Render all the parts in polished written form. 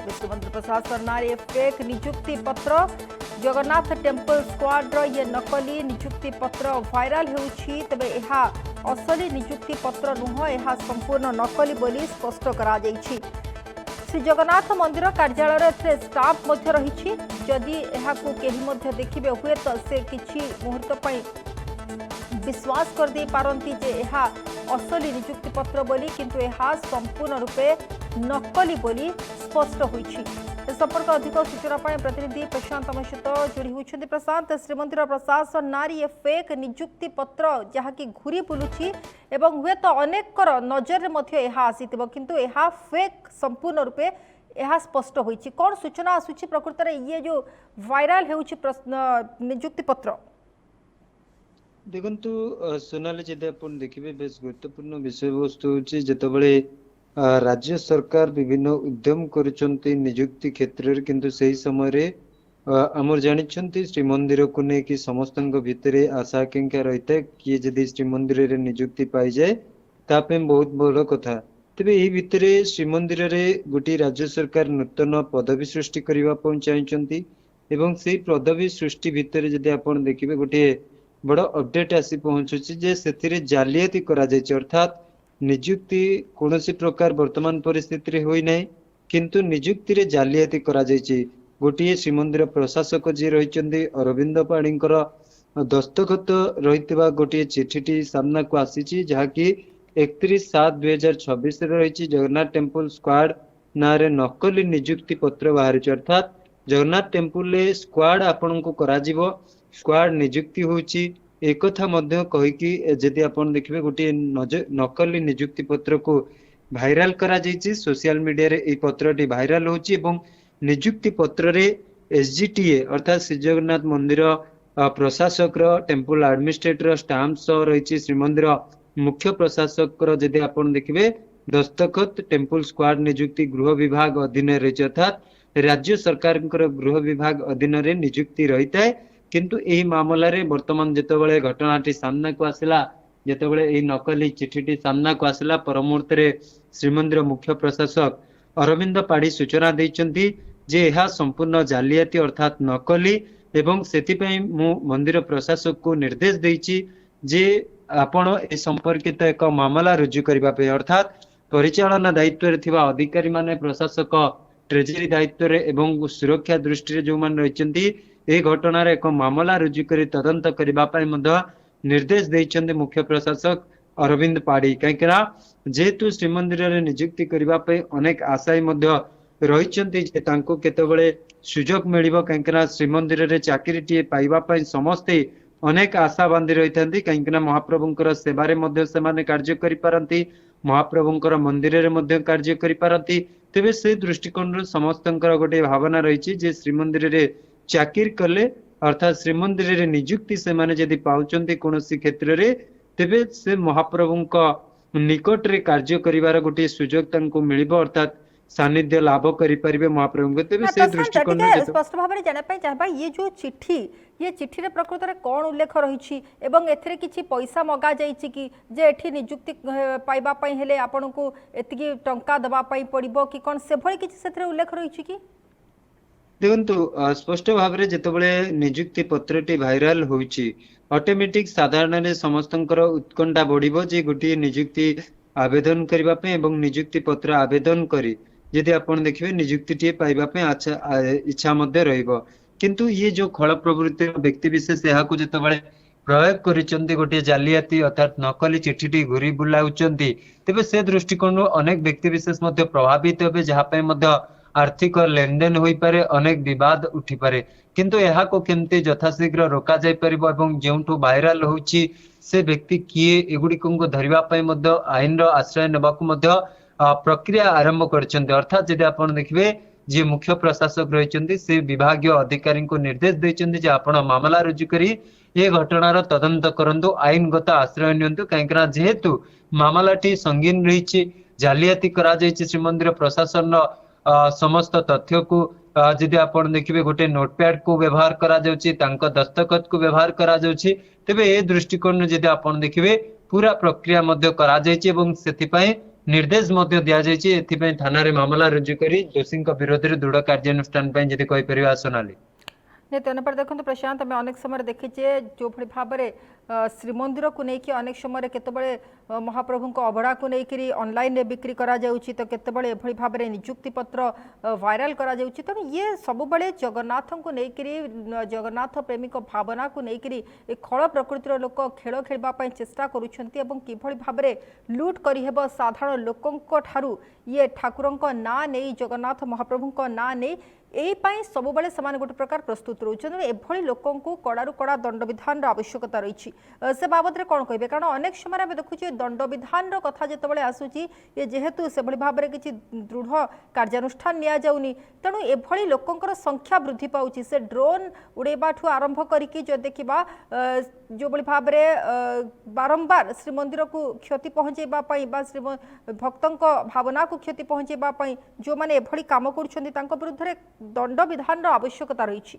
विष्णुमंदिर प्रशासन नारे फेक नियुक्ति पत्र जगन्नाथ टेम्पल स्क्वाड्र ये नकली नियुक्ति पत्र भाइराल होउछि तबे एहा असली नियुक्ति पत्र नुह एहा संपूर्ण नकली बोली स्पष्ट करा जाइछि। श्री जगन्नाथ मंदिर कार्यालय एथे स्टाफ मध्य रहिछि जदि एहाकु केही मध्य देखिबे हुए तो से किछि मुहूर्त पई विश्वास कर दे पारंती जे एहा असली नियुक्ति पत्र बोली किंतु एहा संपूर्ण रूपे नकली बोली स्पष्ट होइछि। संपर्क अधिक सूचना पाए प्रतिनिधि प्रशांत आम सहित जोड़ी होती। प्रशांत, श्रीमंदिर प्रशासन नारी ये फेक नियुक्ति पत्र जहाँकि घूरी बुलुछि एवं हुए तो अनेक नजर में आसीथिबो किंतु एहा फेक संपूर्ण रूपे यह स्पष्ट होइछि। कौन सूचना आसुछि प्रकृत में ये जो वायरल होउछि नियुक्ति पत्र? देखंतु सोनाली जदि आपण देखिबे बेस गुरुत्वपूर्ण विषय वस्तु होछि जेतबेले राज्य सरकार विभिन्न उद्यम करुचंती नियुक्ति क्षेत्र किंतु सही समय रे आमर जानिछंती श्रीमंदिर को ने कि समस्तंग भितरे आशा आकांक्षा रहिता कि जदि श्रीमंदिर रे नियुक्ति पाई जाए तापे बहुत बड़ कथा। तबे एही भितरे श्रीमंदिर रे गोटी राज्य सरकार नूतन पदवी सृष्टि करिवा पन चाहिचंती एवं सेही पदवी सृष्टि भितरे जदि आपण देखिबे गोटी बड़ अपडेट आसी पहुंचुछि जे सेथिरे जालियाती करा जायछि अर्थात नियुक्ति कौन प्रकार वर्तमान परिस्थिति रे होई नै किंतु नियुक्ति रे जालियाती करा जायछि। गोटे श्रीमंदिर प्रशासक जी रहिचंदी अरविंद पाणीकर दस्तखत रहितबा गोटे चिठीटी सामना को आसीछि जहाँकि 31/7/2026 रे रहिछि जगन्नाथ टेम्पल स्क्वाड नारे नकली नियुक्ति पत्र बाहरिछि अर्थात जगन्नाथ टेम्पल ले स्क्वाड आपन को करा जिवो स्क्वाड नियुक्ति होउछि एक कथा मध्य कहिकी जदि आपण देखिबे गोटे नकली नियुक्ति पत्र को भाइराल करा जायछि सोशल मीडिया रे ए पत्रटी भाइराल होछि एवं नियुक्ति पत्र रे एसजीटीए अर्थात श्री जगन्नाथ मंदिर प्रशासक टेम्पल एडमिनिस्ट्रेटर स्टाम्प सह रहिछि श्रीमंदिर मुख्य प्रशासक जदि आपण देखिबे दस्तखत टेम्पल स्क्वाड नियुक्ति गृह विभाग अधीन रहिछि अर्थात राज्य सरकार गृह विभाग अधीन रे नियुक्ति रहिता है किंतु एही मामला रे वर्तमान जेतेबेले घटनाटी सामना को आसिला जेतेबेले एही नकली चिठीटी सामना को आसिला परमुहूर्त रे श्रीमंदिर मुख्य प्रशासक अरविंद पाढ़ी सूचना दैचंती जे यह संपूर्ण जालियाती अर्थात नकली एवं सेतिपई मु मंदिर प्रशासक को निर्देश देइछि जे आपण ए संपर्कित एक मामला रुजु करिबा पे अर्थात परिचालना दायित्व रे थिबा अधिकारी माने प्रशासक ट्रेजरी दायित्व रे एवं सुरक्षा दृष्टि रे जो मान रहिचंती ए घटना रे एक मामला रुजु करी तदंत करिबा पई मध्य निर्देश दैचंती मुख्य प्रशासक अरविंद पाढ़ी कहिकरा जेतु श्रीमंदिर रे नियुक्ति करिबा पई अनेक आशाई मध्य रहिचंती जे तांको केतेबेले सुजोग मिलिबो कहिकरा श्रीमंदिर रे चाकरी टिए पाइबा पई समस्ते अनेक आशा बांधी रहिथांती कहिकरा महाप्रभुंकर सेवा रे मध्य से माने कार्य करि पारंती महाप्रभुंकर मंदिर रे मध्य कार्य करि पारंती तेबे से दृष्टिकोण रे समस्तंकर गोटे भावना रहिछि जे श्रीमंदिर रे चाकरी कले अर्थात श्रीमंदिर रे नियुक्ति से माने जदि पाउचंती कोनोसी क्षेत्र रे तेबे से महाप्रभुंक निकट रे कार्य करिवार गोटे सुजोग तांको मिलिबो अर्थात सानिध्य लाभ करि परिबे महाप्रभुंक तेबे से दृष्टिकोण रे स्पष्ट भाबरे जाने पई चाहबा ये जो चिट्ठी ये चिट्ठी रे प्रकृत रे कोन उल्लेख रहिछि एवं एथरे किछि पैसा मगा जाइछि कि जे एठी नियुक्ति पाइबा पई हेले आपनको एतिकी टंका दबा पई पड़िबो कि कोन से भଳି किछि सेथरे उल्लेख रहिछि कि? देखंतु स्पष्ट भाव रे जेतेबेले नियुक्ति पत्रटी भाइराल होइछि ऑटोमेटिक साधारण रे समस्तंकर उत्कंठा बढ़िबो जे गोटी नियुक्ति आवेदन करिबा पे एवं नियुक्ति पत्र आवेदन करी यदि आपण देखिबे नियुक्ति टिए पाइबा पे अच्छा इच्छा मध्ये रहइबो किंतु ये जो खळ प्रवृत्ति व्यक्ति विशेष यहा को जेतेबेले प्रयोग करिचंती गोटे जालियाती अर्थात नकली चिठीटी घुरी बुलाउचंती तेबे से दृष्टिकोण अनेक व्यक्ति विशेष मध्ये प्रभावित होबे जहा पे मध्ये आर्थिक लेनदेन होई पारे अनेक विवाद उठी पारे किंतु यहा को केमते यथाशीघ्र रोका जाय परिबो एवं जेउठो वायरल होउची से व्यक्ति किए एगुडी को धरिबा पई मध्ये आईन रो आश्रय नेबाकू मध्ये प्रक्रिया आरंभ करछन्ते अर्थात जदि आपण देखिबे जे मुख्य प्रशासक रहिचंती से विभागीय अधिकारी को निर्देश दैचंती जे आपण मामला रुजु करी ये घटनार तदंत करंतु आईनगत आश्रय नियंतु काहेकरा जेहेतु मामलाटी संगीन रहिछि जालियाती करा जायछि श्रीमंदिर प्रशासन समस्त तथ्य को जदि आपण देखिबे गोटे नोटपैड को व्यवहार करा जाउछि तांका दस्तखत को व्यवहार करा जाउछि तेबे ए दृष्टिकोण जदि आपण देखिबे पूरा प्रक्रिया मध्य करा जायछि एवं सेति पई निर्देश मध्य दिया जायछि एथिपई थाना रे मामला रुजु करी दोषी विरोध रे दृढ़ कार्यानुष्ठान पई जदि कहि परिबा सोनाली। तेनपर देखो प्रशांत आम अनेक समय देखीचे जो भाव में श्रीमंदिर को लेकिन अनेक समय केतबे महाप्रभु अभड़ा को लेकिन ऑनलाइन बिक्री करा जाउछि तो केतबे एभली भाव में नियुक्ति पत्र वायरल करा जाउछि। तेणु ये सब बड़े जगन्नाथ को लेकिन जगन्नाथ प्रेमी भावना को लेकिन ए खल प्रकृतिर लोक खेल खेलवाई चेष्टा करुछंती एवं किभली भाव में लुट करिहेब साधारण लोकंक ठारू ये ठाकुरंक ना नहीं जगन्नाथ महाप्रभुंक ना नहीं एपाई सबुबले समान गोटे प्रकार प्रस्तुत रोचन एभली लोकों को कड़ारू कड़ा दंड विधान आवश्यकता रही से बाबद में कौन कहे कारण अनेक समय आम देखुचे दंड विधान कथा जिते आसूची ये जेहेतु से भाव में किसी दृढ़ कार्यानुष्ठान नि जाऊनी तेणु एभली लोकंकर संख्या वृद्धि पाउची से ड्रोन उड़ेबा ठू आरंभ करके जो देखा जो भाव में बारंबार श्रीमंदिर को क्षति पहुँचेबा श्री भक्तों भावना को क्षति पहुँचेबा जो मैंने एभली काम कर विरुद्ध दंड विधान आवश्यकता रही।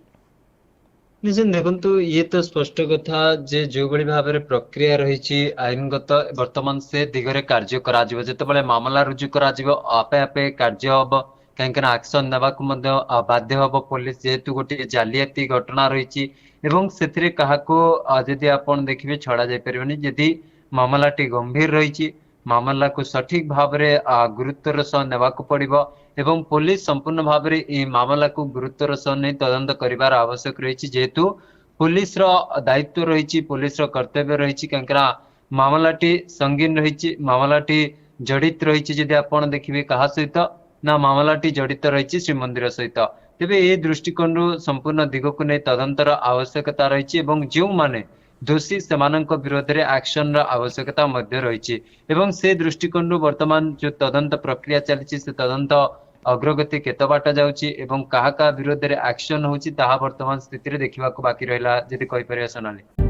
निश्चित देखु ये तो स्पष्ट कथा जे जो बड़ी भाव में प्रक्रिया रही आईनगत वर्तमान से दिगरे कार्य करा जिते मामला रुजु करा आपे आपे कार्य हम कहीं एक्शन नेबाक बाध्य हम पुलिस जेहेतु गोटे जालियाती घटना रही से जदि आपण देखिए छड़ा जाई परिबनी जदि मामलाटी गंभीर रही मामला को सठिक भाव में गुरुत्वर सह नेबाक पड़िबो एवं पुलिस संपूर्ण भाव में ये मामला को गुरुत्वर सह नहीं तदंत करिवार आवश्यक रही जेहेतु पुलिस दायित्व रही पुलिस कर्तव्य रही कहीं मामलाटी संगीन रही मामलाटी जड़ित रही जदि आपण देखिए कहा सहित ना मामलाटी जड़ित रही श्रीमंदिर सहित तेबे ए दृष्टिकोण संपूर्ण दिग को नहीं तदंतर आवश्यकता रही जो माने दोषी सेमानक विरोध में एक्शन आवश्यकता मध्य रही से दृष्टिकोण वर्तमान जो तदंत प्रक्रिया चली से तदंत अग्रगति केत बाट जाउछि एवं कहा विरोध में एक्शन होछि ताहा वर्तमान स्थिति रे देखिबा को बाकी रहिला जदि कहि परिया सोनाली।